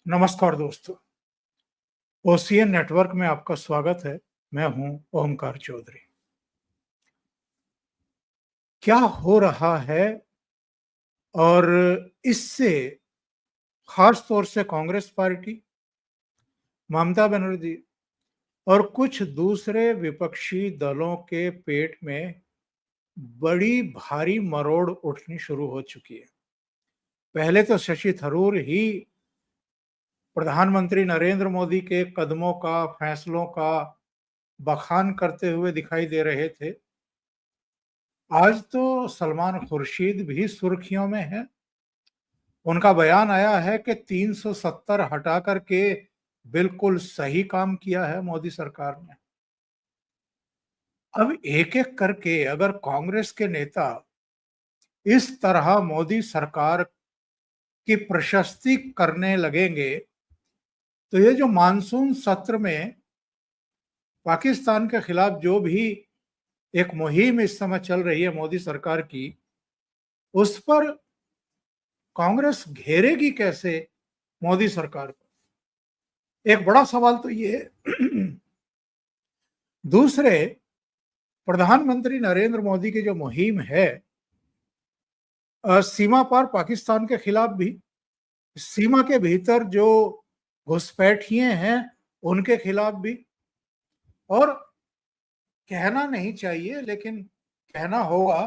नमस्कार दोस्तों, OCN network में आपका स्वागत है। मैं हूं ओमकार चौधरी। क्या हो रहा है और इससे खास तौर से कांग्रेस पार्टी, ममता बनर्जी और कुछ दूसरे विपक्षी दलों के पेट में बड़ी भारी मरोड़ उठनी शुरू हो चुकी है। पहले तो शशि थरूर ही प्रधानमंत्री नरेंद्र मोदी के कदमों का, फैसलों का बखान करते हुए दिखाई दे रहे थे। आज तो सलमान खुर्शीद भी सुर्खियों में है। उनका बयान आया है कि 370 हटा करके बिल्कुल सही काम किया है मोदी सरकार ने। अब एक एक करके अगर कांग्रेस के नेता इस तरह मोदी सरकार की प्रशस्ति करने लगेंगे तो ये जो मानसून सत्र में पाकिस्तान के खिलाफ जो भी एक मुहिम इस समय चल रही है मोदी सरकार की, उस पर कांग्रेस घेरेगी कैसे मोदी सरकार को? एक बड़ा सवाल तो ये है। दूसरे, प्रधानमंत्री नरेंद्र मोदी की जो मुहिम है सीमा पार पाकिस्तान के खिलाफ भी, सीमा के भीतर जो घुसपैठिए हैं उनके खिलाफ भी, और कहना नहीं चाहिए लेकिन कहना होगा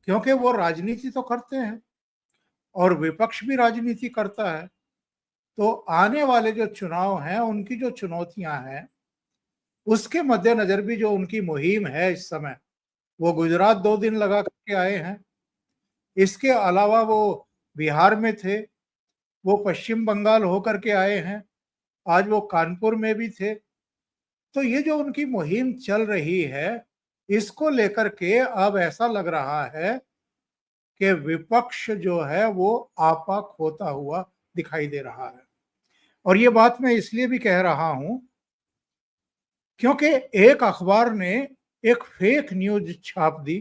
क्योंकि वो राजनीति तो करते हैं और विपक्ष भी राजनीति करता है। तो आने वाले जो चुनाव हैं उनकी जो चुनौतियां हैं उसके मद्देनजर भी जो उनकी मुहिम है इस समय, वो गुजरात 2 दिन लगा करके आए हैं। इसके अलावा वो बिहार में थे, वो पश्चिम बंगाल होकर के आए हैं, आज वो कानपुर में भी थे। तो ये जो उनकी मुहिम चल रही है, इसको लेकर के अब ऐसा लग रहा है कि विपक्ष जो है वो आपा खोता हुआ दिखाई दे रहा है। और ये बात मैं इसलिए भी कह रहा हूं क्योंकि एक अखबार ने एक फेक न्यूज छाप दी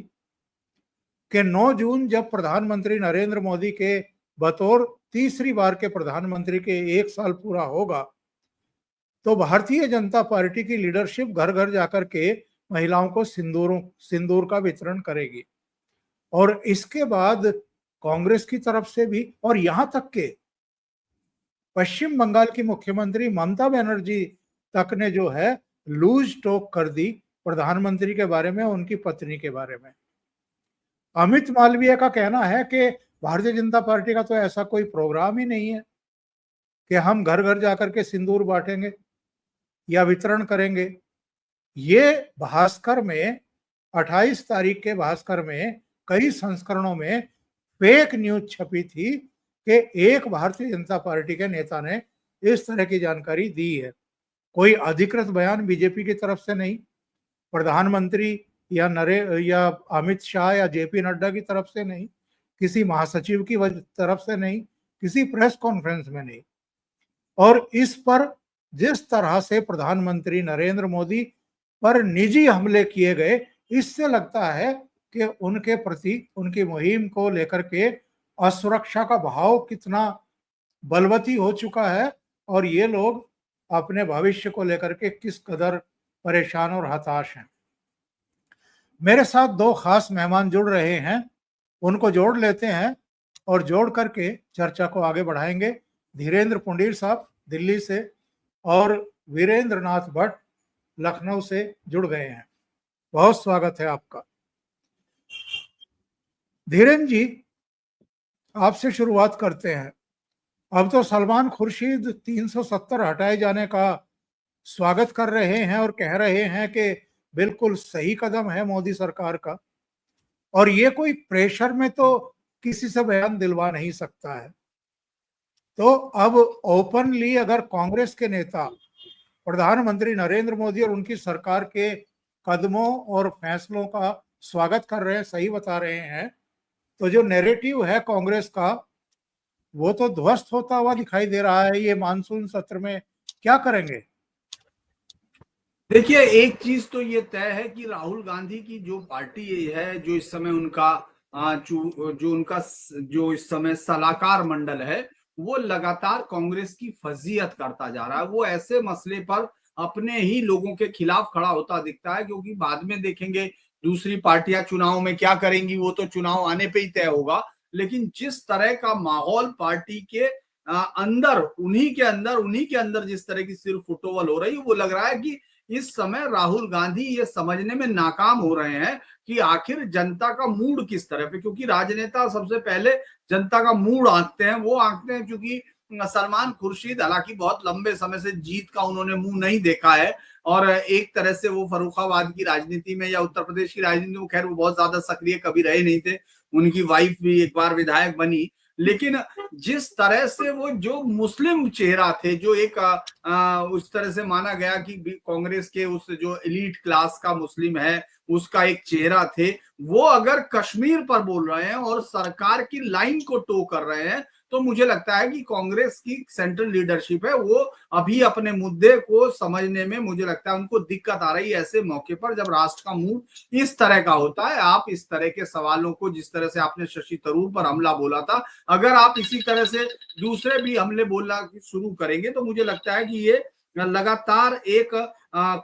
कि 9 जून जब प्रधानमंत्री नरेंद्र मोदी के बतौर तीसरी बार के प्रधानमंत्री के 1 साल पूरा होगा तो भारतीय जनता पार्टी की लीडरशिप घर घर जाकर के महिलाओं को सिंदूर का वितरण करेगी। और इसके बाद कांग्रेस की तरफ से भी, और यहां तक के पश्चिम बंगाल की मुख्यमंत्री ममता बनर्जी तक ने जो है लूज टॉक कर दी प्रधानमंत्री के बारे में, उनकी पत्नी के बारे में। अमित मालवीय का कहना है कि भारतीय जनता पार्टी का तो ऐसा कोई प्रोग्राम ही नहीं है कि हम घर घर जाकर के सिंदूर बांटेंगे या वितरण करेंगे। ये भास्कर में 28 तारीख के भास्कर में कई संस्करणों में फेक न्यूज छपी थी कि एक भारतीय जनता पार्टी के नेता ने इस तरह की जानकारी दी है। कोई अधिकृत बयान बीजेपी की तरफ से नहीं, प्रधानमंत्री या अमित शाह या जेपी नड्डा की तरफ से नहीं, किसी महासचिव की तरफ से नहीं, किसी प्रेस कॉन्फ्रेंस में नहीं। और इस पर जिस तरह से प्रधानमंत्री नरेंद्र मोदी पर निजी हमले किए गए, इससे लगता है कि उनके प्रति, उनकी मुहिम को लेकर के असुरक्षा का भाव कितना बलवती हो चुका है और ये लोग अपने भविष्य को लेकर के किस कदर परेशान और हताश हैं। मेरे साथ 2 खास मेहमान जुड़ रहे हैं, उनको जोड़ लेते हैं और जोड़ करके चर्चा को आगे बढ़ाएंगे। धीरेन्द्र पुंडीर साहब दिल्ली से और वीरेंद्र नाथ भट्ट लखनऊ से जुड़ गए हैं। बहुत स्वागत है आपका। धीरेन्द्र जी, आपसे शुरुआत करते हैं। अब तो सलमान खुर्शीद 370 हटाए जाने का स्वागत कर रहे हैं और कह रहे हैं कि बिल्कुल सही कदम है मोदी सरकार का, और ये कोई प्रेशर में तो किसी से बयान दिलवा नहीं सकता है। तो अब ओपनली अगर कांग्रेस के नेता प्रधानमंत्री नरेंद्र मोदी और उनकी सरकार के कदमों और फैसलों का स्वागत कर रहे हैं, सही बता रहे हैं, तो जो नैरेटिव है कांग्रेस का वो तो ध्वस्त होता हुआ दिखाई दे रहा है। ये मानसून सत्र में क्या करेंगे? देखिए, एक चीज तो ये तय है कि राहुल गांधी की जो पार्टी है, जो इस समय उनका जो इस समय सलाहकार मंडल है, वो लगातार कांग्रेस की फजीहत करता जा रहा है। वो ऐसे मसले पर अपने ही लोगों के खिलाफ खड़ा होता दिखता है, क्योंकि बाद में देखेंगे दूसरी पार्टियां चुनाव में क्या करेंगी, वो तो चुनाव आने पे ही तय होगा। लेकिन जिस तरह का माहौल पार्टी के अंदर, उन्हीं के अंदर जिस तरह की सिर्फ फुटोवल हो रही है, वो लग रहा है कि इस समय राहुल गांधी ये समझने में नाकाम हो रहे हैं कि आखिर जनता का मूड किस तरफ है। क्योंकि राजनेता सबसे पहले जनता का मूड आंकते हैं, वो आंकते हैं। क्योंकि सलमान खुर्शीद हालांकि बहुत लंबे समय से जीत का उन्होंने मुंह नहीं देखा है, और एक तरह से वो फर्रुखाबाद की राजनीति में या उत्तर प्रदेश की राजनीति में, खैर वो बहुत ज्यादा सक्रिय कभी रहे नहीं थे। उनकी वाइफ भी एक बार विधायक बनी। लेकिन जिस तरह से वो जो मुस्लिम चेहरा थे, जो एक उस तरह से माना गया कि कांग्रेस के उस जो एलीट क्लास का मुस्लिम है उसका एक चेहरा थे, वो अगर कश्मीर पर बोल रहे हैं और सरकार की लाइन को टो कर रहे हैं, तो मुझे लगता है कि कांग्रेस की सेंट्रल लीडरशिप है वो अभी अपने मुद्दे को समझने में, मुझे लगता है उनको दिक्कत आ रही है ऐसे मौके पर, जब राष्ट्र का मूड इस तरह का होता है। आप इस तरह के सवालों को, जिस तरह से आपने शशि थरूर पर हमला बोला था, अगर आप इसी तरह से दूसरे भी हमले बोलना शुरू करेंगे, तो मुझे लगता है कि ये लगातार एक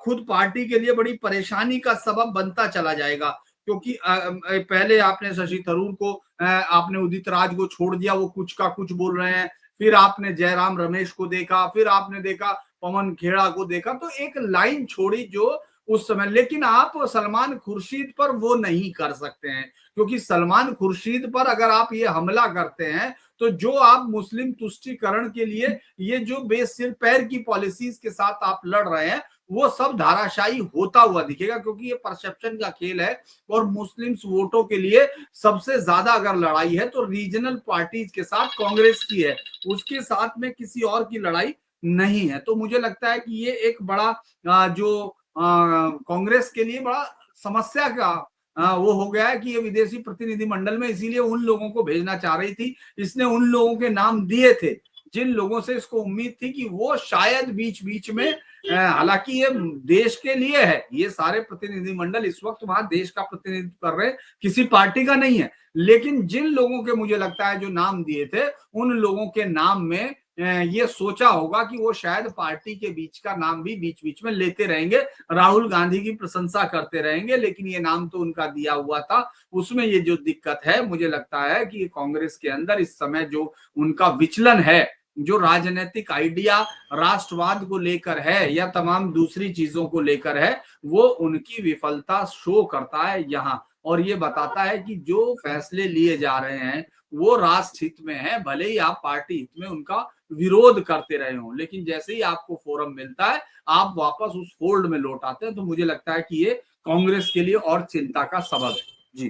खुद पार्टी के लिए बड़ी परेशानी का सबब बनता चला जाएगा। क्योंकि पहले आपने शशि थरूर को, आपने उदित राज को छोड़ दिया, वो कुछ का कुछ बोल रहे हैं। फिर आपने जयराम रमेश को देखा, फिर आपने देखा पवन खेड़ा को देखा, तो एक लाइन छोड़ी जो उस समय। लेकिन आप सलमान खुर्शीद पर वो नहीं कर सकते हैं, क्योंकि सलमान खुर्शीद पर अगर आप ये हमला करते हैं, तो जो आप मुस्लिम तुष्टीकरण के लिए ये जो बेसिर पैर की पॉलिसीज के साथ आप लड़ रहे हैं, वो सब धाराशायी होता हुआ दिखेगा। क्योंकि ये परसेप्शन का खेल है, और मुस्लिम्स वोटों के लिए सबसे ज्यादा अगर लड़ाई है तो रीजनल पार्टीज के साथ कांग्रेस की है, उसके साथ में किसी और की लड़ाई नहीं है। तो मुझे लगता है कि ये एक बड़ा जो कांग्रेस के लिए बड़ा समस्या का वो हो गया है कि ये विदेशी प्रतिनिधिमंडल में इसीलिए उन लोगों को भेजना चाह रही थी। इसने उन लोगों के नाम दिए थे जिन लोगों से इसको उम्मीद थी कि वो शायद बीच बीच में, हालांकि ये देश के लिए है, ये सारे प्रतिनिधिमंडल इस वक्त वहां देश का प्रतिनिधित्व कर रहे हैं, किसी पार्टी का नहीं है। लेकिन जिन लोगों के मुझे लगता है जो नाम दिए थे, उन लोगों के नाम में ये सोचा होगा कि वो शायद पार्टी के बीच का नाम भी बीच बीच में लेते रहेंगे, राहुल गांधी की प्रशंसा करते रहेंगे, लेकिन ये नाम तो उनका दिया हुआ था। उसमें ये जो दिक्कत है, मुझे लगता है कि कांग्रेस के अंदर इस समय जो उनका विचलन है, जो राजनीतिक आइडिया राष्ट्रवाद को लेकर है या तमाम दूसरी चीजों को लेकर है, वो उनकी विफलता शो करता है यहाँ। और ये बताता है कि जो फैसले लिए जा रहे हैं वो राष्ट्र हित में है, भले ही आप पार्टी हित में उनका विरोध करते रहे हो, लेकिन जैसे ही आपको फोरम मिलता है आप वापस उस फोल्ड में लौट आते हैं। तो मुझे लगता है कि ये कांग्रेस के लिए और चिंता का सबब है। जी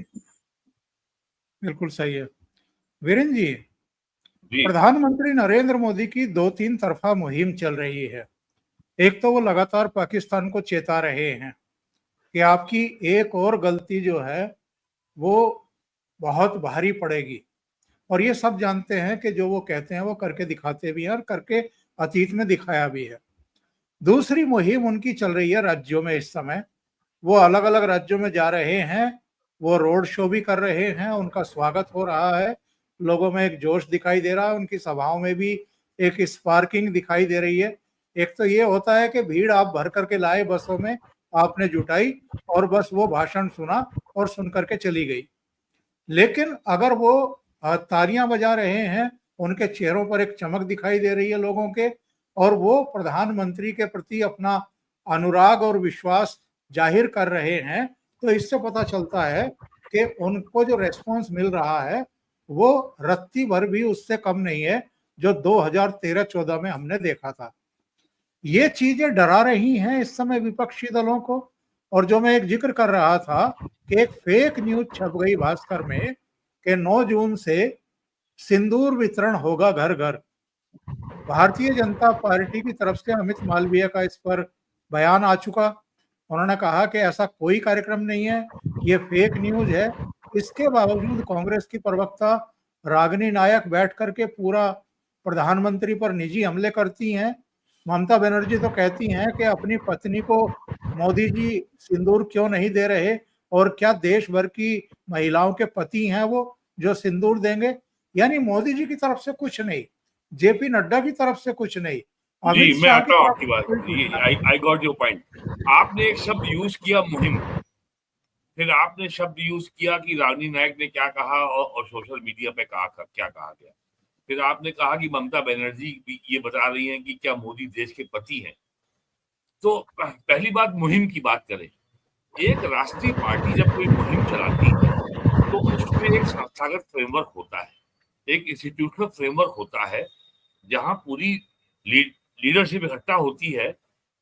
बिल्कुल सही है। वीरेंद्र जी, प्रधानमंत्री नरेंद्र मोदी की 2-3 तरफा मुहिम चल रही है। एक तो वो लगातार पाकिस्तान को चेता रहे हैं कि आपकी एक और गलती जो है वो बहुत भारी पड़ेगी, और ये सब जानते हैं कि जो वो कहते हैं वो करके दिखाते भी हैं, और करके अतीत में दिखाया भी है। दूसरी मुहिम उनकी चल रही है राज्यों में इस समय। वो अलग अलग राज्यों में जा रहे हैं, वो रोड शो भी कर रहे हैं, उनका स्वागत हो रहा है, लोगों में एक जोश दिखाई दे रहा है, उनकी सभाओं में भी एक स्पार्किंग दिखाई दे रही है। एक तो ये होता है कि भीड़ आप भर करके लाए बसों में, आपने जुटाई और बस वो भाषण सुना और सुन करके चली गई। लेकिन अगर वो तालियां बजा रहे हैं, उनके चेहरों पर एक चमक दिखाई दे रही है लोगों के, और वो प्रधानमंत्री के प्रति अपना अनुराग और विश्वास जाहिर कर रहे हैं, तो इससे पता चलता है कि उनको जो रेस्पॉन्स मिल रहा है वो रत्ती भर भी उससे कम नहीं है जो 2013-14 में हमने देखा था। ये चीजें डरा रही हैं इस समय विपक्षी दलों को। और जो मैं एक जिक्र कर रहा था कि एक फेक न्यूज छप गई भास्कर में कि 9 जून से सिंदूर वितरण होगा घर घर। भारतीय जनता पार्टी की तरफ से अमित मालवीय का इस पर बयान आ चुका। उन्होंने कहा कि ऐसा कोई कार्यक्रम नहीं है, ये फेक न्यूज है। इसके बावजूद कांग्रेस की प्रवक्ता रागिनी नायक बैठ करके पूरा प्रधानमंत्री पर निजी हमले करती हैं। ममता बनर्जी तो कहती हैं कि अपनी पत्नी को मोदी जी सिंदूर क्यों नहीं दे रहे, और क्या देश भर की महिलाओं के पति हैं वो जो सिंदूर देंगे। यानी मोदी जी की तरफ से कुछ नहीं, जेपी नड्डा की तरफ से कुछ नहीं, जी अमित मैं शाह आता की हूँ तरफ आपकी से बात, कोई कुछ नहीं। I got your point. आपने एक शब्द यूज किया मुहिम, फिर आपने शब्द यूज किया कि रानी नायक ने क्या कहा और सोशल मीडिया पे क्या कहा गया। फिर आपने कहा कि ममता बनर्जी भी ये बता रही हैं कि क्या मोदी देश के पति हैं। तो पहली बात मुहिम की बात करें, एक राष्ट्रीय पार्टी जब कोई मुहिम चलाती है तो उसमें एक संस्थागत फ्रेमवर्क होता है, एक इंस्टीट्यूशनल फ्रेमवर्क होता है, जहां पूरी लीडरशिप इकट्ठा होती है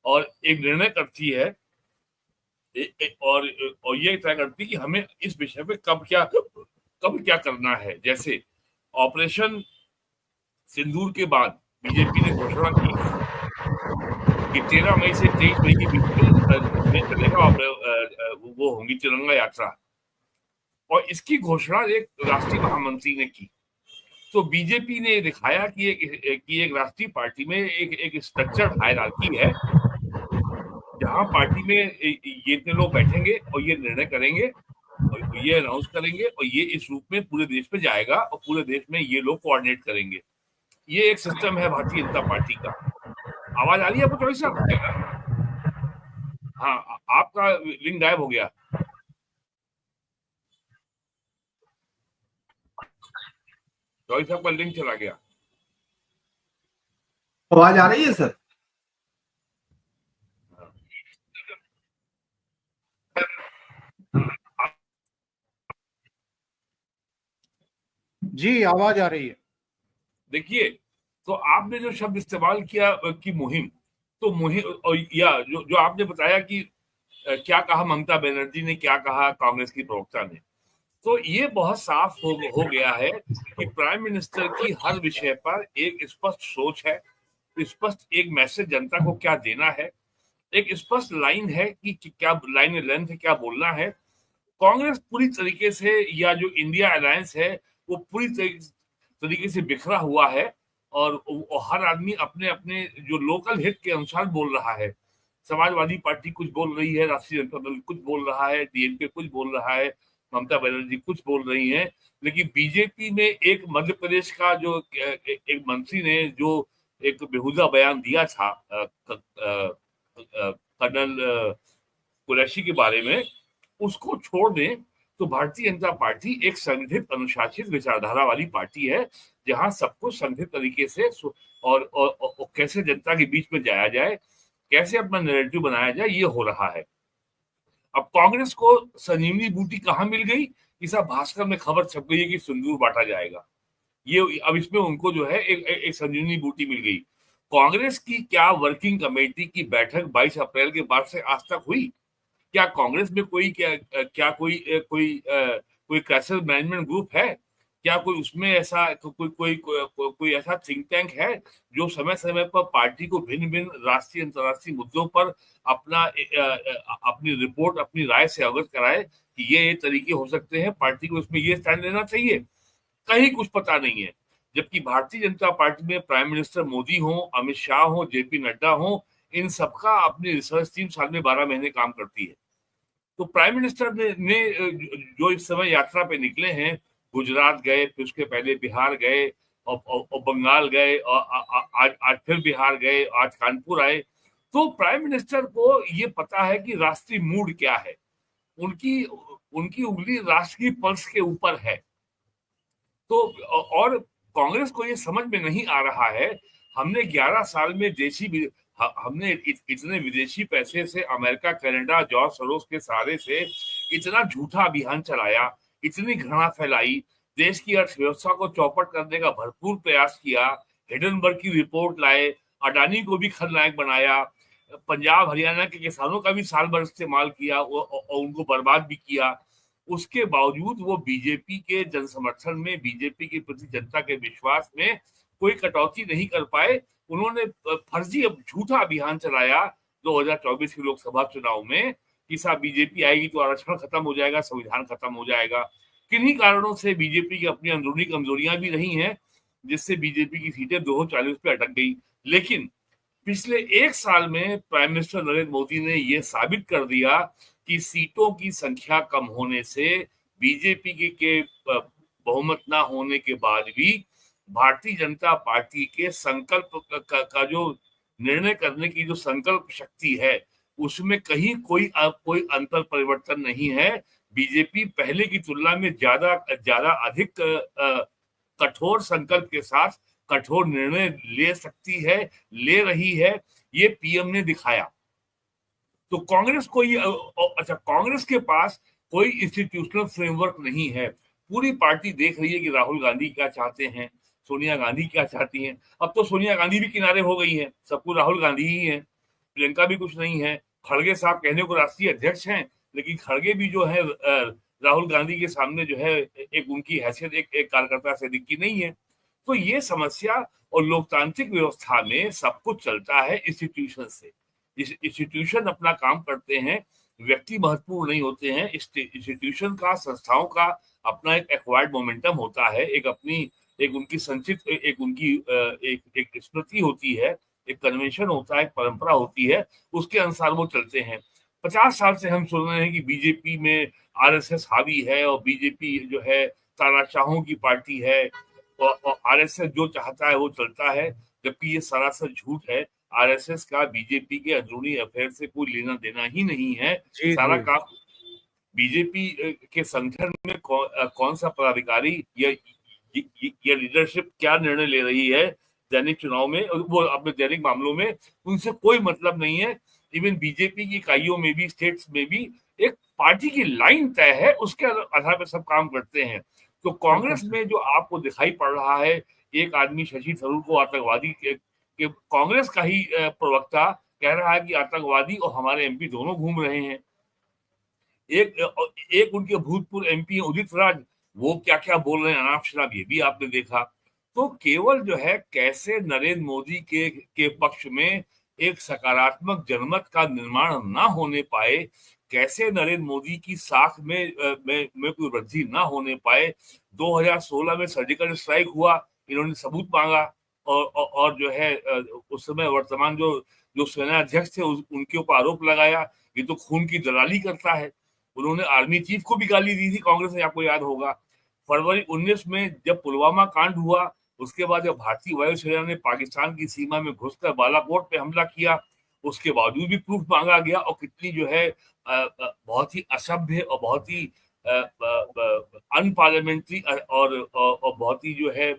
और एक निर्णय करती है और ये तय करती है कि हमें इस विषय पे कब क्या करना है। जैसे ऑपरेशन सिंदूर के बाद बीजेपी ने घोषणा की कि 13 मई से 23 मई के बीच में चलेगा वो होंगी तिरंगा यात्रा, और इसकी घोषणा एक राष्ट्रीय महामंत्री ने की। तो बीजेपी ने दिखाया कि एक राष्ट्रीय पार्टी में एक स्ट्रक्चर्ड हायरार्की है, जहां पार्टी में ये इतने लोग बैठेंगे और ये निर्णय करेंगे और ये अनाउंस करेंगे और ये इस रूप में पूरे देश में जाएगा और पूरे देश में ये लोग कोऑर्डिनेट करेंगे। ये एक सिस्टम है भारतीय जनता पार्टी का। आवाज आ रही है आपको चौधरी साहब? हाँ, आपका लिंक गायब हो गया। चौधरी साहब का लिंक चला गया। आवाज आ रही है सर? जी आवाज आ रही है। देखिए, तो आपने जो शब्द इस्तेमाल किया कि मुहिम, तो मुहिम और या जो आपने बताया कि क्या कहा ममता बनर्जी ने, क्या कहा कांग्रेस की प्रवक्ता ने, तो ये बहुत साफ हो गया है कि प्राइम मिनिस्टर की हर विषय पर एक स्पष्ट सोच है, स्पष्ट एक मैसेज जनता को क्या देना है, एक स्पष्ट लाइन है कि क्या लाइन लेंथ है, क्या बोलना है। कांग्रेस पूरी तरीके से, या जो इंडिया अलायंस है वो पूरी तरीके से बिखरा हुआ है और हर आदमी अपने अपने जो लोकल हित के अनुसार बोल रहा है। समाजवादी पार्टी कुछ बोल रही है, राष्ट्रीय जनता दल कुछ बोल रहा है, डीएमके कुछ बोल रहा है, ममता बनर्जी कुछ बोल रही हैं। लेकिन बीजेपी में एक मध्य प्रदेश का जो एक मंत्री ने जो एक बेहुदा बयान दिया था कर्नल कुरैशी के बारे में, उसको छोड़ दें तो भारतीय जनता पार्टी एक संगठित अनुशासित विचारधारा वाली पार्टी है, जहां सबको संगठित तरीके से और कैसे जनता के बीच में जाया जाए, कैसे अपना नैरेटिव बनाया जाए, ये हो रहा है। अब कांग्रेस को संजीवनी बूटी कहाँ मिल गई? इस भास्कर में खबर छप गई है कि सिंदूर बांटा जाएगा। ये अब इसमें उनको जो है एक संजीवनी बूटी मिल गई। कांग्रेस की क्या वर्किंग कमेटी की बैठक 22 अप्रैल के बाद से आज तक हुई? क्या कांग्रेस में कोई क्राइसिस मैनेजमेंट ग्रुप है? क्या कोई उसमें ऐसा कोई ऐसा थिंक टैंक है जो समय समय पर पार्टी को भिन्न भिन्न राष्ट्रीय अंतर्राष्ट्रीय मुद्दों पर अपनी रिपोर्ट, अपनी राय से अवगत कराए कि ये तरीके हो सकते हैं, पार्टी को इसमें ये स्टैंड लेना चाहिए? कहीं कुछ पता नहीं है। जबकि भारतीय जनता पार्टी में प्राइम मिनिस्टर मोदी हो, अमित शाह हो, जेपी नड्डा हो, इन सबका अपनी रिसर्च टीम साल में 12 महीने काम करती है। तो प्राइम मिनिस्टर ने जो इस समय यात्रा पे निकले हैं, गुजरात गए, फिर उसके पहले बिहार गए और बंगाल गए और आज फिर बिहार गए, आज कानपुर आए। तो प्राइम मिनिस्टर को ये पता है कि राष्ट्रीय मूड क्या है, उनकी उनकी उंगली राष्ट्र की पल्स के ऊपर है। तो और कांग्रेस को ये समझ में नहीं आ रहा है, हमने 11 साल में हमने इतने विदेशी पैसे से अमेरिका, कनाडा, जॉर्ज सोरोस के सहारे से इतना झूठा अभियान चलाया, इतनी घृणा फैलाई, देश की अर्थव्यवस्था को चौपट करने का भरपूर प्रयास किया, हिडनबर्ग की रिपोर्ट लाए, अडानी को भी खलनायक बनाया, पंजाब हरियाणा के किसानों का भी साल भर इस्तेमाल किया और उनको बर्बाद भी किया। उसके बावजूद वो बीजेपी के जन समर्थन में, बीजेपी के प्रति जनता के विश्वास में कोई कटौती नहीं कर पाए। उन्होंने फर्जी झूठा अभियान चलाया 2024 के लोकसभा चुनाव में कि साहब बीजेपी आएगी तो आरक्षण खत्म हो जाएगा, संविधान खत्म हो जाएगा। किन्हीं कारणों से बीजेपी की अपनी अंदरूनी कमजोरियां भी रही हैं, जिससे बीजेपी की सीटें 240 पे अटक गई। लेकिन पिछले एक साल में प्राइम मिनिस्टर नरेंद्र मोदी ने यह साबित कर दिया कि सीटों की संख्या कम होने से, बीजेपी के बहुमत ना होने के बाद भी भारतीय जनता पार्टी के संकल्प का जो निर्णय करने की जो संकल्प शक्ति है उसमें कहीं कोई अंतर परिवर्तन नहीं है। बीजेपी पहले की तुलना में ज्यादा अधिक कठोर संकल्प के साथ कठोर निर्णय ले सकती है, ले रही है, ये पीएम ने दिखाया। तो कांग्रेस को ये कांग्रेस के पास कोई इंस्टीट्यूशनल फ्रेमवर्क नहीं है। पूरी पार्टी देख रही है कि राहुल गांधी क्या चाहते हैं, सोनिया गांधी क्या चाहती हैं। अब तो सोनिया गांधी भी किनारे हो गई है, सबको राहुल गांधी ही है, प्रियंका भी कुछ नहीं है। खड़गे साहब कहने को राष्ट्रीय अध्यक्ष हैं, लेकिन खड़गे भी जो है राहुल गांधी के सामने जो है एक उनकी हैसियत एक कार्यकर्ता से दिखती नहीं है। तो ये समस्या, और लोकतांत्रिक व्यवस्था में सब कुछ चलता है इंस्टीट्यूशन से। इंस्टीट्यूशन अपना काम करते हैं, व्यक्ति महत्वपूर्ण नहीं होते हैं। इंस्टीट्यूशन का, संस्थाओं का अपना एक एक्वायर्ड मोमेंटम होता है, एक उनकी संचित एक उनकी एक स्मृति होती है, एक कन्वेंशन होता है, एक परंपरा होती है, उसके अनुसार वो चलते हैं। 50 साल से हम सुन रहे हैं कि बीजेपी में आरएसएस हावी है और बीजेपी जो है तानाशाहों की पार्टी है और आरएसएस जो चाहता है वो चलता है, जबकि ये सरासर झूठ है। आरएसएस का बीजेपी के अंदरूनी अफेयर से कोई लेना देना ही नहीं है। सारा काम बीजेपी के संगठन में कौन सा पदाधिकारी या लीडरशिप क्या निर्णय ले रही है दैनिक चुनाव में, वो अपने दैनिक मामलों में, उनसे कोई मतलब नहीं है। इवन बीजेपी की इकाइयों में भी, स्टेट्स में भी एक पार्टी की लाइन तय है, उसके आधार पर सब काम करते हैं। तो कांग्रेस में जो आपको दिखाई पड़ रहा है, एक आदमी शशि थरूर को आतंकवादी के कांग्रेस का ही प्रवक्ता कह रहा है कि आतंकवादी और हमारे एमपी दोनों घूम रहे हैं। एक उनके भूतपूर्व एमपी उदित राज, वो क्या क्या बोल रहे हैं अनाप शनाप, ये भी आपने देखा। तो केवल जो है कैसे नरेंद्र मोदी के पक्ष में एक सकारात्मक जनमत का निर्माण ना होने पाए, कैसे नरेंद्र मोदी की साख में कोई वृद्धि ना होने पाए। 2016 में सर्जिकल स्ट्राइक हुआ, इन्होंने सबूत मांगा और जो है उस समय वर्तमान जो सेना अध्यक्ष थे उनके ऊपर आरोप लगाया, ये तो खून की दलाली करता है। उन्होंने आर्मी चीफ को भी गाली दी थी कांग्रेस ने, आपको याद होगा। फरवरी 19 में जब पुलवामा कांड हुआ, उसके बाद जब भारतीय वायुसेना ने पाकिस्तान की सीमा में घुसकर बालाकोट पे हमला किया, उसके बावजूद भी प्रूफ मांगा गया, और कितनी जो है बहुत ही असभ्य और बहुत ही अनपार्लियामेंट्री और बहुत ही जो है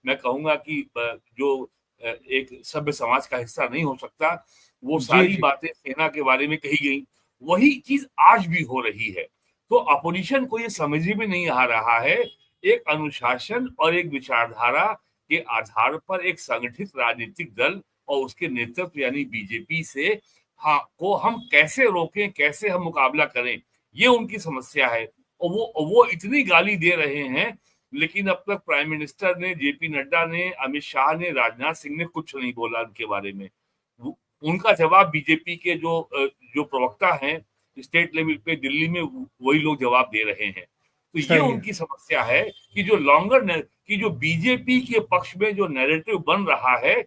मैं कहूंगा कि जो एक सभ्य समाज का हिस्सा नहीं हो सकता, वो सारी बातें सेना के बारे में कही गई। वही चीज आज भी हो रही है। तो अपोजिशन को ये समझ में नहीं आ रहा है, एक अनुशासन और एक विचारधारा के आधार पर एक संगठित राजनीतिक दल और उसके नेतृत्व यानी बीजेपी से को हम कैसे रोकें, कैसे हम मुकाबला करें, ये उनकी समस्या है। और वो इतनी गाली दे रहे हैं, लेकिन अब तक प्राइम मिनिस्टर ने, जेपी नड्डा ने, अमित शाह ने, राजनाथ सिंह ने कुछ नहीं बोला उनके बारे में। उनका जवाब बीजेपी के जो प्रवक्ता हैं स्टेट लेवल पे दिल्ली में, वही लोग जवाब दे रहे हैं। तो ये उनकी समस्या है कि जो बीजेपी के पक्ष में जो नैरेटिव बन रहा है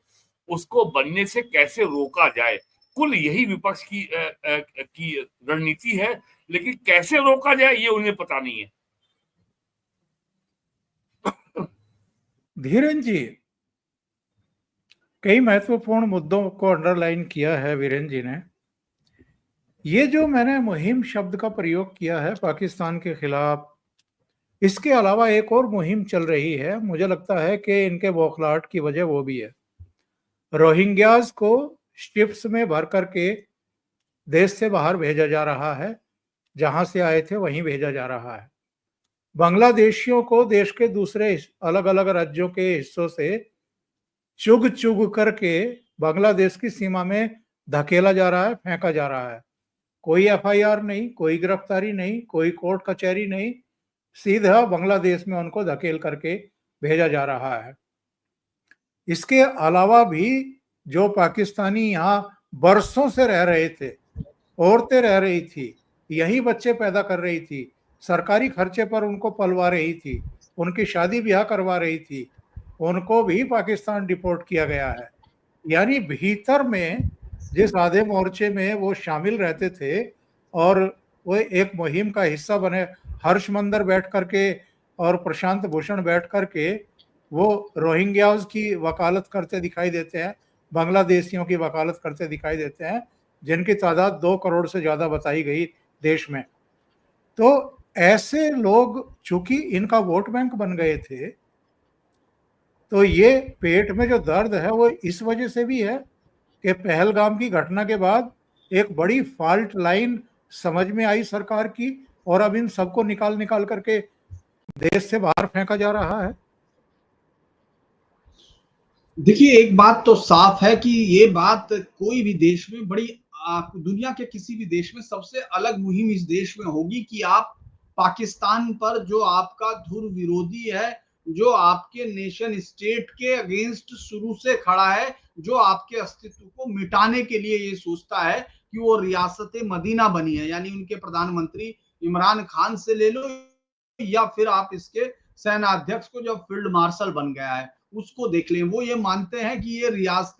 उसको बनने से कैसे रोका जाए, कुल यही विपक्ष की रणनीति है। लेकिन कैसे रोका जाए ये उन्हें पता नहीं है। धीरेन्द्र जी, कई महत्वपूर्ण मुद्दों को अंडरलाइन किया है वीरेंद्र जी ने। ये जो मैंने मुहिम शब्द का प्रयोग किया है पाकिस्तान के खिलाफ, इसके अलावा एक और मुहिम चल रही है, मुझे लगता है कि इनके बौखलाहट की वजह वो भी है। रोहिंग्याज को शिप्स में भर करके देश से बाहर भेजा जा रहा है, जहां से आए थे वहीं भेजा जा रहा है। बांग्लादेशियों को देश के दूसरे अलग अलग राज्यों के हिस्सों से चुग चुग करके बांग्लादेश की सीमा में धकेला जा रहा है, फेंका जा रहा है। कोई एफआईआर नहीं, कोई गिरफ्तारी नहीं, कोई कोर्ट कचहरी नहीं, सीधा बांग्लादेश में उनको धकेल करके भेजा जा रहा है। इसके अलावा भी जो पाकिस्तानी यहाँ बरसों से रह रहे थे, औरतें रह रही थी, यही बच्चे पैदा कर रही थी, सरकारी खर्चे पर उनको पलवा रही थी, उनकी शादी ब्याह करवा रही थी, उनको भी पाकिस्तान डिपोर्ट किया गया है। यानी भीतर में जिस आधे मोर्चे में वो शामिल रहते थे और वो एक मुहिम का हिस्सा बने, हर्ष मंदर बैठ करके और प्रशांत भूषण बैठ करके वो रोहिंग्याज की वकालत करते दिखाई देते हैं, बांग्लादेशियों की वकालत करते दिखाई देते हैं, जिनकी तादाद 2 करोड़ से ज़्यादा बताई गई देश में। तो ऐसे लोग चूंकि इनका वोट बैंक बन गए थे, तो ये पेट में जो दर्द है वो इस वजह से भी है कि पहलगाम की घटना के बाद एक बड़ी फॉल्ट लाइन समझ में आई सरकार की, और अब इन सबको निकाल निकाल करके देश से बाहर फेंका जा रहा है। देखिए, एक बात तो साफ है कि ये बात कोई भी देश में बड़ी दुनिया के किसी भी देश में सबसे अलग मुहिम इस देश में होगी कि आप पाकिस्तान पर, जो आपका धुर विरोधी है, जो आपके नेशन स्टेट के अगेंस्ट शुरू से खड़ा है, जो आपके अस्तित्व को मिटाने के लिए ये सोचता है कि वो रियासत मदीना बनी है, यानी उनके प्रधानमंत्री इमरान खान से ले लो, या फिर आप इसके सेनाध्यक्ष को जो फील्ड मार्शल बन गया है उसको देख लें। वो ये मानते हैं कि ये रियासत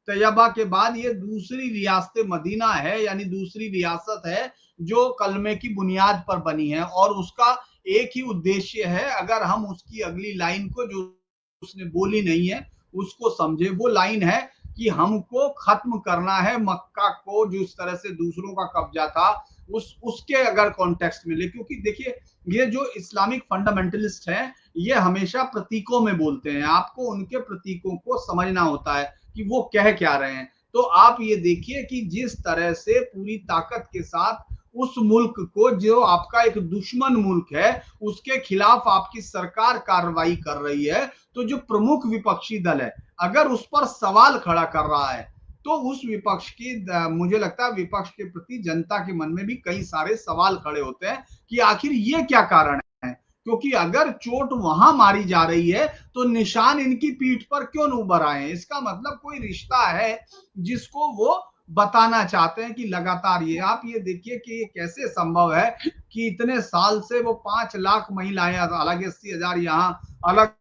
तैयबा के बाद ये दूसरी रियासत मदीना है, यानी दूसरी रियासत है जो कलमे की बुनियाद पर बनी है, और उसका एक ही उद्देश्य है, अगर हम उसकी अगली लाइन को, जो उसने बोली नहीं है, उसको समझे, वो लाइन है कि हमको खत्म करना है मक्का को, जो इस तरह से दूसरों का कब्जा था, उसके अगर कॉन्टेक्स्ट में ले। क्योंकि देखिए, ये जो इस्लामिक फंडामेंटलिस्ट हैं, ये हमेशा प्रतीकों में बोलते हैं, आपको उनके प्रतीकों को समझना होता है कि वो कह क्या रहे हैं। तो आप ये देखिए कि जिस तरह से पूरी ताकत के साथ उस मुल्क को, जो आपका एक दुश्मन मुल्क है, उसके खिलाफ आपकी सरकार कार्रवाई कर रही है, तो जो प्रमुख विपक्षी दल है अगर उस पर सवाल खड़ा कर रहा है, तो उस विपक्ष की, मुझे लगता है विपक्ष के प्रति जनता के मन में भी कई सारे सवाल खड़े होते हैं कि आखिर ये क्या कारण है। क्योंकि अगर चोट वहां मारी जा रही है तो निशान इनकी पीठ पर क्यों नहीं उभर आए हैं? इसका मतलब कोई रिश्ता है जिसको वो बताना चाहते हैं कि लगातार ये, आप ये देखिए कि ये कैसे संभव है कि इतने साल से वो 5 लाख महिलाएं, हालांकि 80,000 यहाँ अलग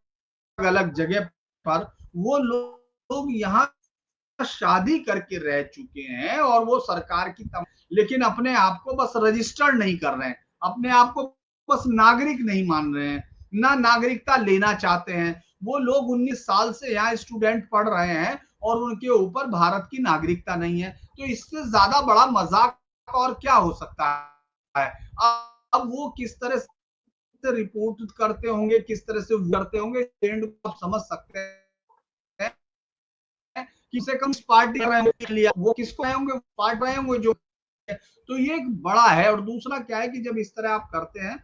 अलग जगह पर, वो लोग यहाँ शादी करके रह चुके हैं, और वो सरकार की लेकिन अपने आप को बस रजिस्टर्ड नहीं कर रहे हैं, अपने आप को बस नागरिक नहीं मान रहे हैं, ना नागरिकता लेना चाहते हैं। वो लोग 19 साल से यहाँ स्टूडेंट पढ़ रहे हैं और उनके ऊपर भारत की नागरिकता नहीं है। तो इससे ज्यादा बड़ा मजाक और क्या हो सकता है? अब वो किस तरह से रिपोर्ट करते होंगे, किस तरह से करते होंगे, आप समझ सकते हैं कि से कम पार्टी लिया, वो किसको आए होंगे, पार्ट रहे होंगे जो। तो ये एक बड़ा है। और दूसरा क्या है कि जब इस तरह आप करते हैं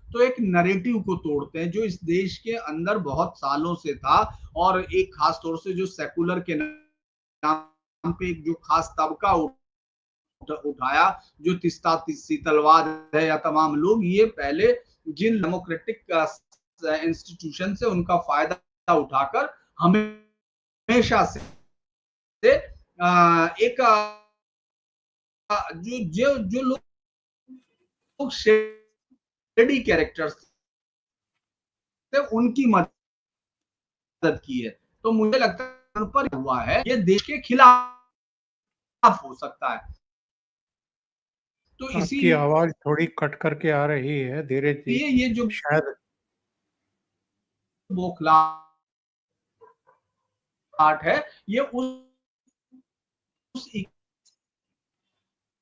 तो एक नैरेटिव को तोड़ते हैं जो इस देश के अंदर बहुत सालों से था, और एक खास तौर से जो सेकुलर के नाम पे एक जो खास तबका उठाया, जो तिस्ता शीतलवाद है या तमाम लोग, ये पहले जिन डेमोक्रेटिक इंस्टीट्यूशन से उनका फायदा उठाकर हमेशा से एक जो लोग शेडी कैरेक्टर्स थे उनकी मदद की है। तो मुझे लगता है पर हुआ है ये देश के खिलाफ हो सकता है। तो आपकी आवाज थोड़ी कट करके आ रही है धीरे धीरे, ये जो शायद बौखलाहट है, ये उस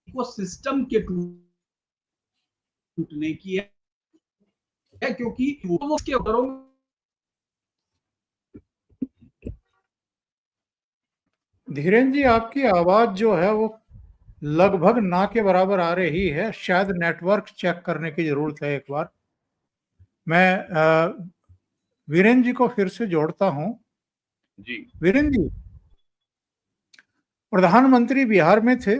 इकोसिस्टम के टूटने की है, क्योंकि वो उसके धीरेन्द्र जी आपकी आवाज जो है वो लगभग ना के बराबर आ रही है, शायद नेटवर्क चेक करने की जरूरत है एक बार। मैं वीरेंद्र जी को फिर से जोड़ता हूं। जी वीरेंद्र जी, प्रधानमंत्री बिहार में थे,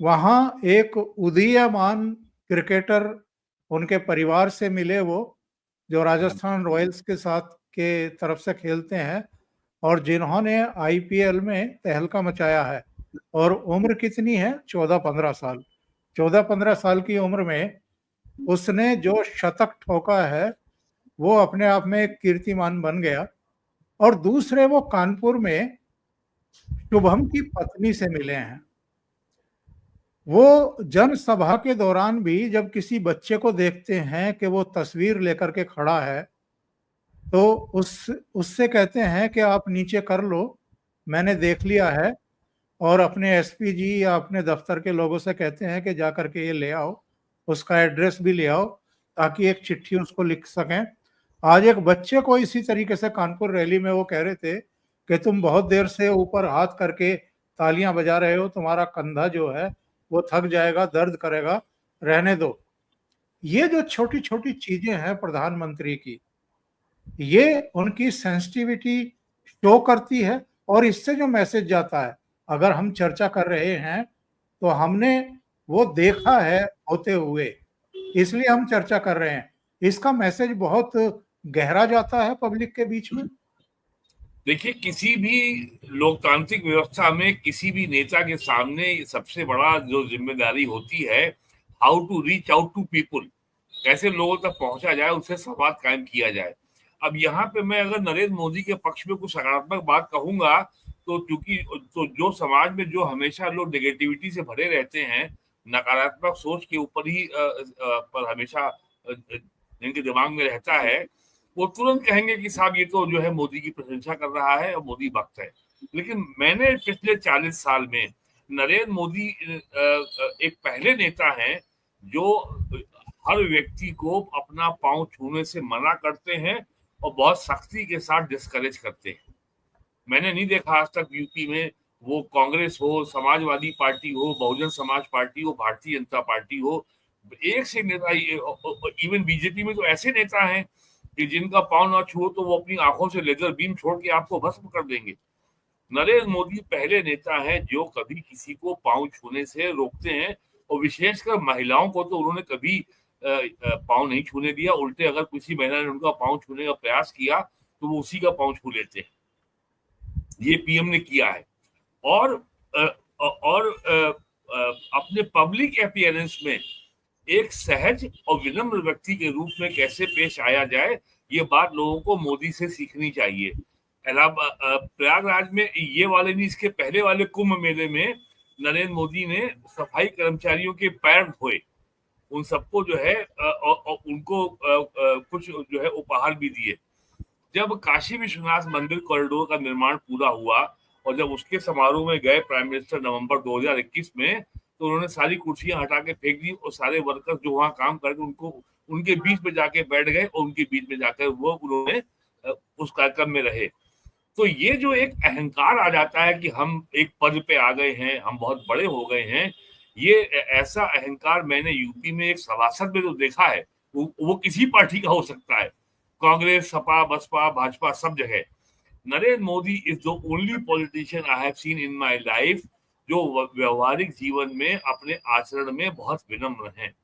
वहां एक उदीयमान क्रिकेटर उनके परिवार से मिले, वो जो राजस्थान रॉयल्स के साथ के तरफ से खेलते हैं और जिन्होंने आईपीएल में तहलका मचाया है। और उम्र कितनी है? 14-15 साल। 14-15 साल की उम्र में उसने जो शतक ठोका है वो अपने आप में एक कीर्तिमान बन गया। और दूसरे वो कानपुर में शुभम की पत्नी से मिले हैं। वो जनसभा के दौरान भी जब किसी बच्चे को देखते हैं कि वो तस्वीर लेकर के खड़ा है, तो उससे कहते हैं कि आप नीचे कर लो, मैंने देख लिया है, और अपने एसपी जी या अपने दफ्तर के लोगों से कहते हैं कि जा करके ये ले आओ, उसका एड्रेस भी ले आओ, ताकि एक चिट्ठी उसको लिख सकें। आज एक बच्चे को इसी तरीके से कानपुर रैली में वो कह रहे थे कि तुम बहुत देर से ऊपर हाथ करके तालियां बजा रहे हो, तुम्हारा कंधा जो है वो थक जाएगा, दर्द करेगा, रहने दो। ये जो छोटी छोटी चीजें हैं प्रधानमंत्री की, ये उनकी सेंसिटिविटी शो करती है। और इससे जो मैसेज जाता है, अगर हम चर्चा कर रहे हैं तो हमने वो देखा है होते हुए, इसलिए हम चर्चा कर रहे हैं। इसका मैसेज बहुत गहरा जाता है पब्लिक के बीच में। देखिए, किसी भी लोकतांत्रिक व्यवस्था में किसी भी नेता के सामने सबसे बड़ा जो जिम्मेदारी होती है, how to reach out to people, कैसे लोगों तक पहुंचा जाए, उससे संवाद कायम किया जाए। अब यहाँ पे मैं अगर नरेंद्र मोदी के पक्ष में कुछ सकारात्मक बात कहूंगा, तो क्योंकि तो जो समाज में जो हमेशा लोग नेगेटिविटी से भरे रहते हैं, नकारात्मक सोच के ऊपर ही पर हमेशा इनके दिमाग में रहता है, वो तुरंत कहेंगे कि साहब ये तो जो है मोदी की प्रशंसा कर रहा है और मोदी भक्त है। लेकिन मैंने पिछले 40 साल में नरेंद्र मोदी एक पहले नेता हैं जो हर व्यक्ति को अपना पांव छूने से मना करते हैं और बहुत सख्ती के साथ डिस्करेज करते हैं। मैंने नहीं देखा आज तक यूपी में, वो कांग्रेस हो, समाजवादी पार्टी हो, बहुजन समाज पार्टी हो, भारतीय जनता पार्टी हो, एक से नेता, इवन बीजेपी में तो ऐसे नेता हैं कि जिनका पांव ना छुओ तो वो अपनी आंखों से लेजर बीम छोड़ के आपको भस्म कर देंगे। नरेंद्र मोदी पहले नेता हैं जो कभी किसी को पांव छूने से रोकते हैं, और विशेषकर महिलाओं को तो उन्होंने कभी पांव नहीं छूने दिया। उल्टे अगर किसी महिला ने उनका पांव छूने का प्रयास किया तो वो उसी का पांव छू लेते हैं। ये पीएम ने किया है। और अपने पब्लिक अपीयरेंस में एक सहज और विनम्र व्यक्ति के रूप में कैसे पेश आया जाए, ये बात लोगों को मोदी से सीखनी चाहिए। प्रयागराज में ये वाले नहीं, इसके पहले वाले कुंभ मेले में नरेंद्र मोदी ने सफाई कर्मचारियों के पैर धोए, उन सबको जो है और उनको कुछ जो है उपहार भी दिए। जब काशी विश्वनाथ मंदिर कॉरिडोर का निर्माण पूरा हुआ और जब उसके समारोह में गए प्राइम मिनिस्टर नवंबर 2021 में, तो उन्होंने सारी कुर्सियां हटा के फेंक दी और सारे वर्कर्स जो वहां काम करते उनको उनके बीच में जाके बैठ गए और उनके बीच में जाकर वो उन्होंने उस कार्यक्रम में रहे। तो ये जो एक अहंकार आ जाता है कि हम एक पद पे आ गए हैं, हम बहुत बड़े हो गए हैं, ये ऐसा अहंकार मैंने यूपी में एक सभासद में तो देखा है। वो किसी पार्टी का हो सकता है, कांग्रेस, सपा, बसपा, भाजपा, सब जगह। Narendra Modi is the only politician I have seen in my life जो व्यवहारिक जीवन में अपने आचरण में बहुत विनम्र हैं।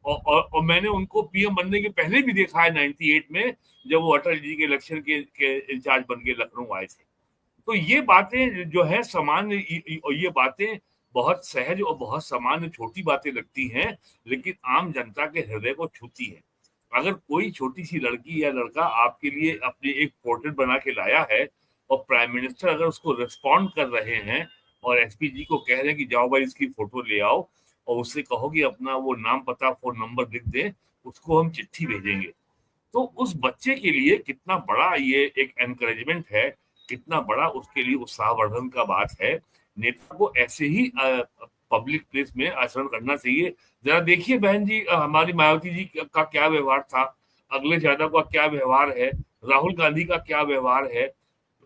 और मैंने उनको पीएम बनने के पहले भी देखा है 98 में, जब वो अटल जी के इलेक्शन के इंचार्ज बन के लखनऊ आए थे। तो ये बातें जो है सामान्य, ये बातें बहुत सहज और बहुत सामान्य छोटी बातें लगती हैं, लेकिन आम जनता के हृदय को छूती है। अगर कोई छोटी सी लड़की या लड़का आपके लिए अपने एक पोर्ट्रेट बना के लाया है और प्राइम मिनिस्टर अगर उसको रिस्पॉन्ड कर रहे हैं और एसपी जी को कह रहे हैं कि जाओ भाई इसकी फोटो ले आओ और उससे कहो कि अपना वो नाम, पता, फोन नंबर लिख दे, उसको हम चिट्ठी भेजेंगे, तो उस बच्चे के लिए कितना बड़ा ये एक एनकरेजमेंट है, कितना बड़ा उसके लिए उत्साहवर्धन का बात है। नेता को ऐसे ही पब्लिक प्लेस में आचरण करना चाहिए। जरा देखिए बहन जी, हमारी मायावती जी का क्या व्यवहार था, अखिलेश यादव का क्या व्यवहार है, राहुल गांधी का क्या व्यवहार है,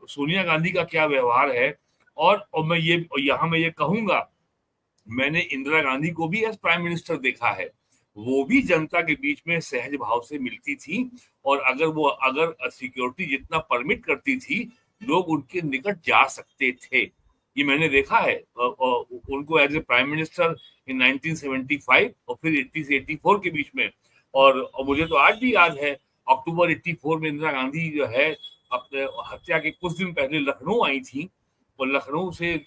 सोनिया गांधी का क्या व्यवहार है। और मैं ये कहूंगा, मैंने इंदिरा गांधी को भी एज प्राइम मिनिस्टर देखा है, वो भी जनता के बीच में सहज भाव से मिलती थी, और अगर सिक्योरिटी जितना परमिट करती थी, लोग उनके निकट जा सकते थे। ये मैंने देखा है उनको as a prime minister in 1975 और फिर 80 से 84 के बीच में। और मुझे तो आज भी याद है, अक्टूबर 84 में इंदिरा गांधी जो है अपने हत्या के कुछ दिन पहले लखनऊ आई थी, और लखनऊ से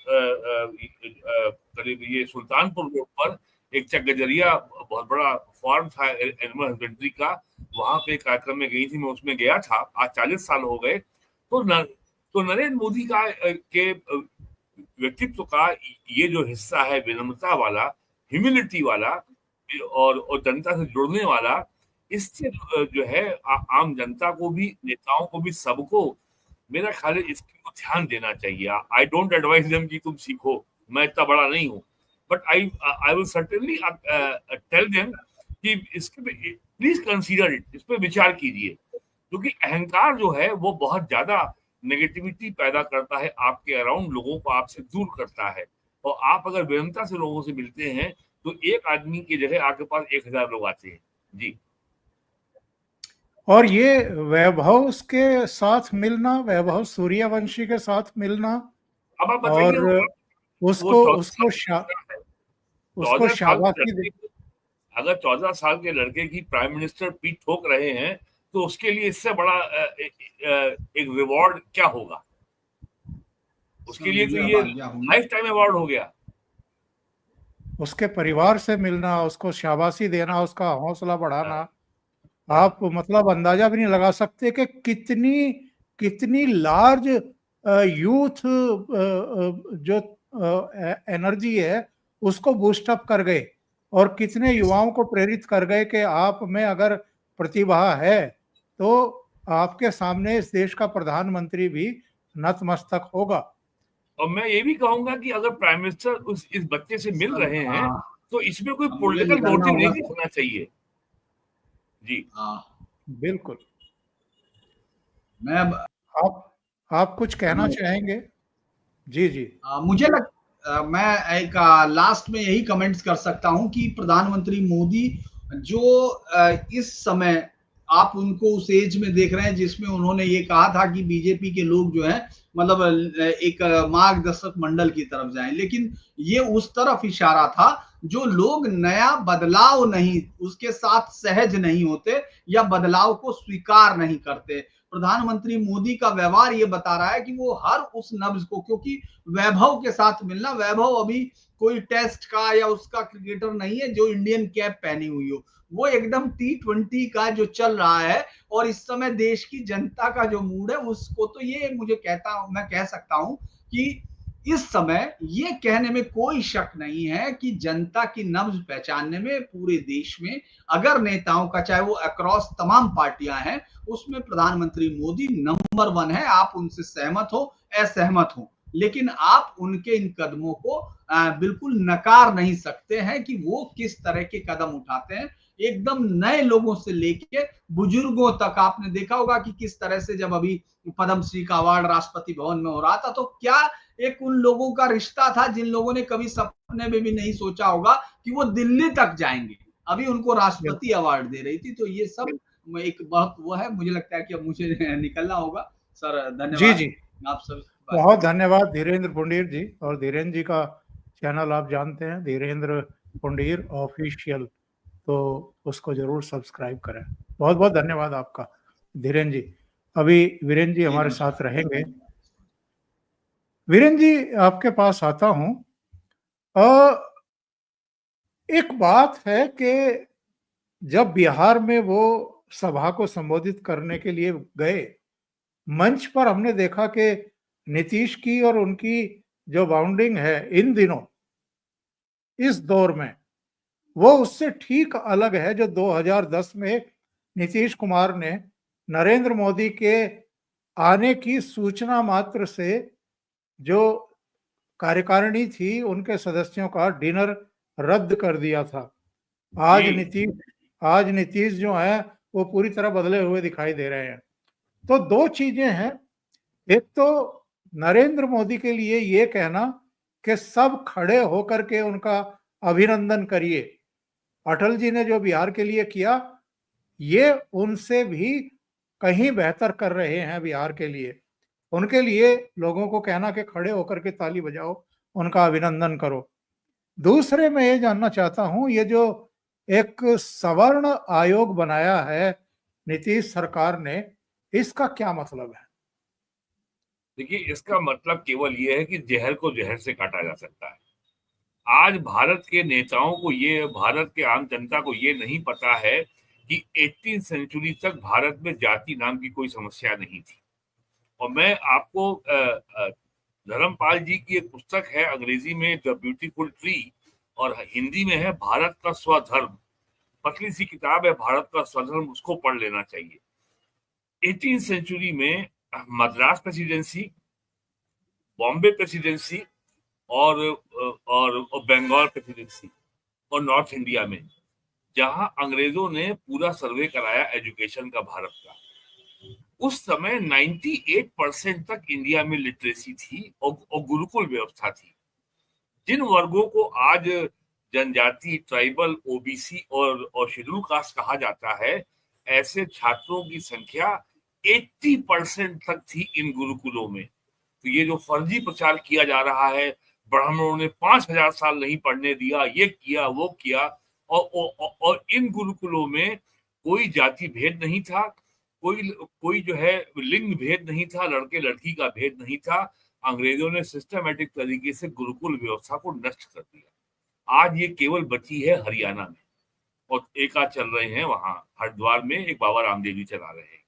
करीब ये सुल्तानपुर रोड पर एक चकगजरिया बहुत बड़ा फार्म था एनिमल हस्बेंड्री का, वहां पे कार्यक्रम में गई थी, मैं उसमें गया था। आज 40 साल हो गए। तो नरेंद्र मोदी का के व्यक्तित्व का ये जो हिस्सा है, विनम्रता वाला, ह्यूमिलिटी वाला और जनता से जुड़ने वाला, इससे जो है आम जनता को भी, नेताओं को भी, सबको मेरा ख्याल है इसको ध्यान देना चाहिए। आई डोंट एडवाइस देम कि तुम सीखो, मैं इतना बड़ा नहीं हूँ, but I will certainly tell them कि इसके प्लीज कंसीडर इट, इस पे विचार कीजिए, क्योंकि अहंकार जो है वो बहुत ज्यादा नेगेटिविटी पैदा करता है आपके अराउंड, लोगों को आपसे दूर करता है। और आप अगर विनम्रता से लोगों से मिलते हैं तो एक आदमी की जगह आपके पास 1000 लोग आते हैं। जी। और ये वैभव के साथ मिलना, वैभव सूर्यवंशी के साथ मिलना, अब आप और बताइए, उसको वो उसको 14 साल के शाबाशी दे। लड़के, अगर 14 साल के लड़के की प्राइम मिनिस्टर पीठ ठोक रहे हैं तो उसके लिए इससे बड़ा एक रिवॉर्ड क्या होगा? उसके लिए तो ये लाइफ टाइम अवार्ड हो गया। उसके परिवार से मिलना, उसको शाबाशी देना, उसका हौसला बढ़ाना, आप मतलब अंदाजा भी नहीं लगा सकते कि कितनी कितनी लार्ज यूथ जो एनर्जी है उसको बूस्ट अप कर गए, और कितने युवाओं को प्रेरित कर गए कि आप में अगर प्रतिभा है तो आपके सामने इस देश का प्रधानमंत्री भी नतमस्तक होगा। और मैं ये भी कहूंगा कि अगर प्राइम मिनिस्टर इस बच्चे से मिल रहे हैं तो इसमें कोई पॉलिटिकल मोटिव नहीं होना चाहिए। जी बिल्कुल। मैं आप कुछ कहना चाहेंगे? जी जी। मैं एक लास्ट में यही कमेंट्स कर सकता हूं कि प्रधानमंत्री मोदी जो इस समय आप उनको उस एज में देख रहे हैं जिसमें उन्होंने ये कहा था कि बीजेपी के लोग जो है मतलब एक मार्गदर्शक मंडल की तरफ जाएं, लेकिन ये उस तरफ इशारा था जो लोग नया बदलाव नहीं, उसके साथ सहज नहीं होते या बदलाव को स्वीकार नहीं करते। प्रधानमंत्री मोदी का व्यवहार ये बता रहा है कि वो हर उस नब्ज को, क्योंकि वैभव के साथ मिलना, वैभव अभी कोई टेस्ट का या उसका क्रिकेटर नहीं है जो इंडियन कैप पहनी हुई हो, वो एकदम T20 का जो चल रहा है और इस समय देश की जनता का जो मूड है उसको, तो ये मैं कह सकता हूं कि इस समय ये कहने में कोई शक नहीं है कि जनता की नब्ज पहचानने में पूरे देश में अगर नेताओं का, चाहे वो अक्रॉस तमाम पार्टियां हैं, उसमें प्रधानमंत्री मोदी नंबर 1 है। आप उनसे सहमत हो असहमत हो, लेकिन आप उनके इन कदमों को बिल्कुल नकार नहीं सकते हैं कि वो किस तरह के कदम उठाते हैं, एकदम नए लोगों से लेके बुजुर्गों तक। आपने देखा होगा कि किस तरह से जब अभी पद्मश्री का अवार्ड राष्ट्रपति भवन में हो रहा था तो क्या एक उन लोगों का रिश्ता था जिन लोगों ने कभी सपने में भी नहीं सोचा होगा कि वो दिल्ली तक जाएंगे, अभी उनको राष्ट्रपति अवार्ड दे रही थी। तो ये सब एक बहुत वो है। मुझे लगता है कि अब मुझे निकलना होगा। सर धन्यवाद। जी जी, आप सब बहुत धन्यवाद धीरेन्द्र पुंडीर जी। और धीरेन्द्र जी का चैनल आप जानते हैं, धीरेन्द्र पुंडीर ऑफिशियल, तो उसको जरूर सब्सक्राइब करें। बहुत बहुत धन्यवाद आपका धीरेन्द्र जी। अभी वीरेंद्र जी हमारे साथ रहेंगे। वीरेंद्र जी आपके पास आता हूं। एक बात है कि जब बिहार में वो सभा को संबोधित करने के लिए गए, मंच पर हमने देखा कि नीतीश की और उनकी जो बाउंडिंग है इन दिनों, इस दौर में, वो उससे ठीक अलग है जो 2010 में नीतीश कुमार ने नरेंद्र मोदी के आने की सूचना मात्र से जो कार्यकारिणी थी उनके सदस्यों का डिनर रद्द कर दिया था। आज नीतीश जो है वो पूरी तरह बदले हुए दिखाई दे रहे हैं। तो दो चीजें हैं, एक तो नरेंद्र मोदी के लिए ये कहना कि सब खड़े होकर के उनका अभिनंदन करिए। अटल जी ने जो बिहार के लिए किया, ये उनसे भी कहीं बेहतर कर रहे हैं बिहार के लिए। उनके लिए लोगों को कहना कि खड़े होकर के ताली बजाओ, उनका अभिनंदन करो। दूसरे मैं ये जानना चाहता हूं, ये जो एक सवर्ण आयोग बनाया है नीतीश सरकार ने, इसका क्या मतलब है? देखिए, इसका मतलब केवल ये है कि जहर को जहर से काटा जा सकता है। आज भारत के नेताओं को ये, भारत के आम जनता को ये नहीं पता है कि 18वीं सेंचुरी तक भारत में जाति नाम की कोई समस्या नहीं थी। और मैं आपको धर्मपाल जी की एक पुस्तक है अंग्रेजी में द ब्यूटीफुल ट्री और हिंदी में है भारत का स्वधर्म। पतली सी किताब है भारत का स्वधर्म, उसको पढ़ लेना चाहिए। 18वीं सेंचुरी में मद्रास प्रेसिडेंसी, बॉम्बे प्रेसिडेंसी और बंगाल प्रेसिडेंसी और नॉर्थ इंडिया में, जहां अंग्रेजों ने पूरा सर्वे कराया एजुकेशन का भारत का, उस समय 98% तक इंडिया में लिटरेसी थी और गुरुकुल व्यवस्था थी। जिन वर्गों को आज जनजाति, ट्राइबल, ओबीसी और शेड्यूल कास्ट कहा जाता है, ऐसे छात्रों की संख्या 80% तक थी इन गुरुकुलों में। तो ये जो फर्जी प्रचार किया जा रहा है, ब्राह्मणों ने 5000 साल नहीं पढ़ने दिया, ये किया वो किया, और इन गुरुकुलों में कोई जाति भेद नहीं था, कोई जो है लिंग भेद नहीं था, लड़के लड़की का भेद नहीं था। अंग्रेजों ने सिस्टमेटिक तरीके से गुरुकुल व्यवस्था को नष्ट कर दिया। आज ये केवल बची है हरियाणा में, और एक आध चल रहे हैं वहां हरिद्वार में, एक बाबा रामदेव जी चला रहे हैं।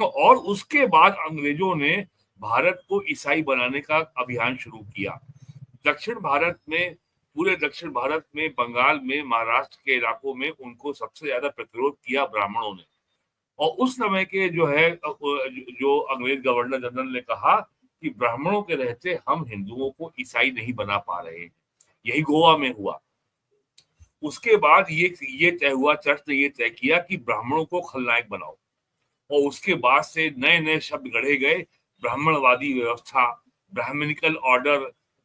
और उसके बाद अंग्रेजों ने भारत को ईसाई बनाने का अभियान शुरू किया। दक्षिण भारत में, पूरे दक्षिण भारत में, बंगाल में, महाराष्ट्र के इलाकों में उनको सबसे ज्यादा प्रतिरोध किया ब्राह्मणों ने। और उस समय के जो है, जो अंग्रेज गवर्नर जनरल ने कहा कि ब्राह्मणों के रहते हम हिंदुओं को ईसाई नहीं बना पा रहे हैं। यही गोवा में हुआ। उसके बाद ये तय हुआ, चर्च ने ये तय किया कि ब्राह्मणों को खलनायक बनाओ, और उसके बाद से नए नए शब्द गढ़े गए। ब्राह्मणवादी व्यवस्था, ब्राह्मणिकल ऑर्डर,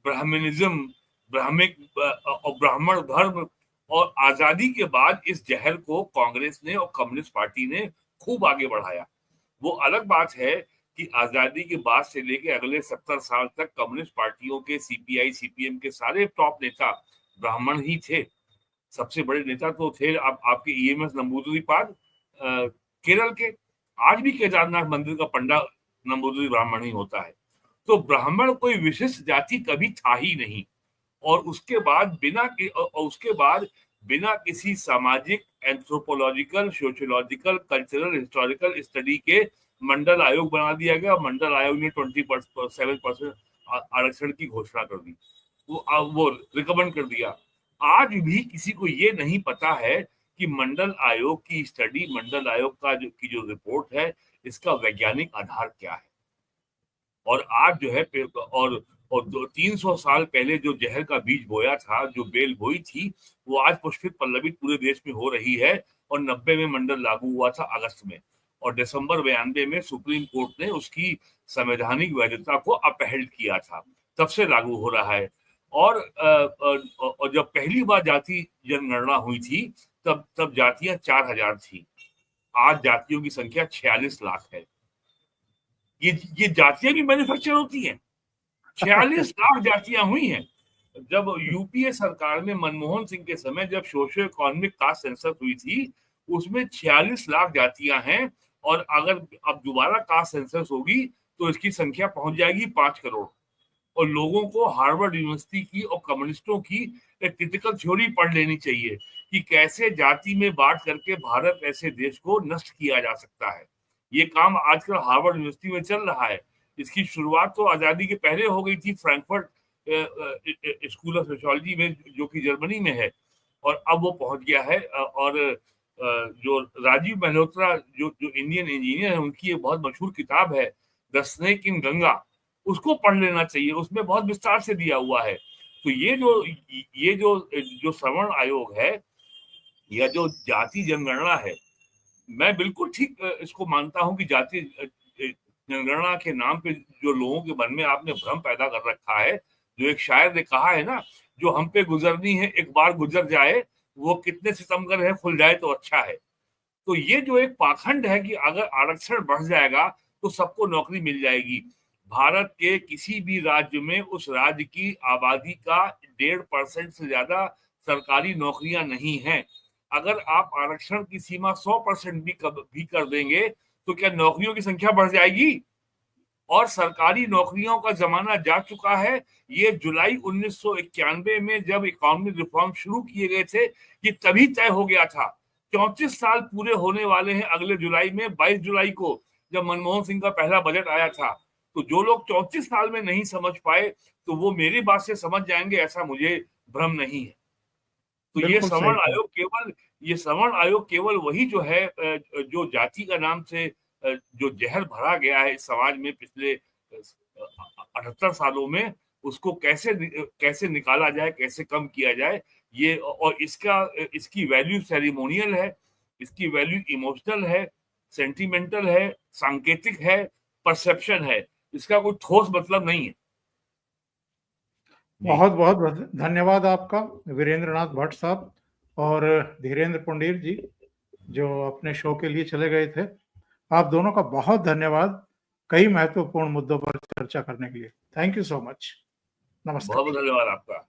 ब्राह्मणिज्म, ब्राह्मिक और ब्राह्मण धर्म। और आजादी के बाद इस जहर को कांग्रेस ने और कम्युनिस्ट पार्टी ने खूब आगे बढ़ाया। वो अलग बात है कि आजादी के बाद से लेके अगले 70 साल तक कम्युनिस्ट पार्टियों के, सीपीआई, सीपीएम के सारे टॉप नेता ब्राह्मण ही थे। सबसे बड़े नेता तो थे आपके ईएमएस नंबूदिरीपाद केरल के। आज भी केदारनाथ मंदिर का पंडा नंबूदिरी ब्राह्मण ही होता है। तो ब्राह्मण कोई विशिष्ट जाति कभी था ही नहीं। और उसके बाद बिना किसी सामाजिक, anthropological, sociological, cultural, historical study के मंडल आयोग बना दिया गया। मंडल आयोग ने 27% आरक्षण की घोषणा कर दी, वो रिकमेंड कर दिया। आज भी किसी को ये नहीं पता है कि मंडल आयोग की स्टडी, मंडल आयोग का जो रिपोर्ट है, इसका वैज्ञानिक आधार क्या है। और आज जो है, और 300 साल पहले जो जहर का बीज बोया था, जो बेल बोई थी, वो आज पुष्पित पल्लवित पूरे देश में हो रही है। और 90 में मंडल लागू हुआ था अगस्त में, और दिसंबर 92 में सुप्रीम कोर्ट ने उसकी संवैधानिक वैधता को अपहल किया था, तब से लागू हो रहा है। और जब पहली बार जाति जनगणना हुई थी, तब जातियां 4000 थी। आज जातियों की संख्या 46 लाख है। ये जातियां भी मैन्युफैक्चर होती हैं। 46 लाख जातियां हुई हैं। जब यूपीए सरकार में मनमोहन सिंह के समय जब सोशियो इकोनॉमिक कास्ट सेंसस हुई थी, उसमें 46 लाख जातियां हैं। और अगर अब दोबारा कास्ट सेंसस होगी तो इसकी संख्या पहुंच जाएगी 5 करोड़। और लोगों को हार्वर्ड यूनिवर्सिटी की और कम्युनिस्टों की एक क्रिटिकल थ्योरी पढ़ लेनी चाहिए कि कैसे जाति में बांट करके भारत ऐसे देश को नष्ट किया जा सकता है। ये काम आजकल हार्वर्ड यूनिवर्सिटी में चल रहा है। इसकी शुरुआत तो आजादी के पहले हो गई थी, फ्रैंकफर्ट स्कूल ऑफ सोशियोलॉजी में, जो कि जर्मनी में है, और अब वो पहुंच गया है। और जो राजीव मल्होत्रा जो इंडियन इंजीनियर है, उनकी एक बहुत मशहूर किताब है द स्नेक इन गंगा, उसको पढ़ लेना चाहिए। उसमें बहुत विस्तार से दिया हुआ है। तो ये जो सवर्ण आयोग है या जो जाति जनगणना है, मैं बिल्कुल ठीक इसको मानता हूं कि जाति जनगणना के नाम पे जो लोगों के मन में आपने भ्रम पैदा कर रखा है, जो एक शायर ने कहा है ना, जो हम पे गुजरनी है एक बार गुजर जाए, वो कितने सितमगर है खुल जाए तो अच्छा है। तो ये जो एक पाखंड है कि अगर आरक्षण बढ़ जाएगा तो सबको नौकरी मिल जाएगी। भारत के किसी भी राज्य में उस राज्य की आबादी का 1.5% से ज्यादा सरकारी नौकरियां नहीं हैं। अगर आप आरक्षण की सीमा 100% भी कर देंगे तो क्या नौकरियों की संख्या बढ़ जाएगी? और सरकारी नौकरियों का जमाना जा चुका है। ये जुलाई 1991 में जब इकोनॉमिक रिफॉर्म शुरू किए गए थे, ये तभी तय हो गया था। 34 साल पूरे होने वाले हैं अगले जुलाई में, 22 जुलाई को, जब मनमोहन सिंह का पहला बजट आया था। तो जो लोग 34 साल में नहीं समझ पाए, तो वो मेरी बात से समझ जाएंगे, ऐसा मुझे भ्रम नहीं है। तो ये बिल्कुल सही सवर्ण कहा। आयोग केवल वही जो है जो जाति का नाम से जो जहर भरा गया है इस समाज में पिछले 78 सालों में, उसको कैसे निकाला जाए, कैसे कम किया जाए, ये और इसकी वैल्यू सेरेमोनियल है, इसकी वैल्यू इमोशनल है, सेंटिमेंटल है, सांकेतिक है, परसेप्शन है, इसका कोई ठोस मतलब नहीं है। बहुत बहुत धन्यवाद आपका वीरेंद्रनाथ भट्ट साहब और धीरेन्द्र पुंडीर जी, जो अपने शो के लिए चले गए थे। आप दोनों का बहुत धन्यवाद कई महत्वपूर्ण मुद्दों पर चर्चा करने के लिए। Thank you so much. नमस्कार। बहुत धन्यवाद आपका।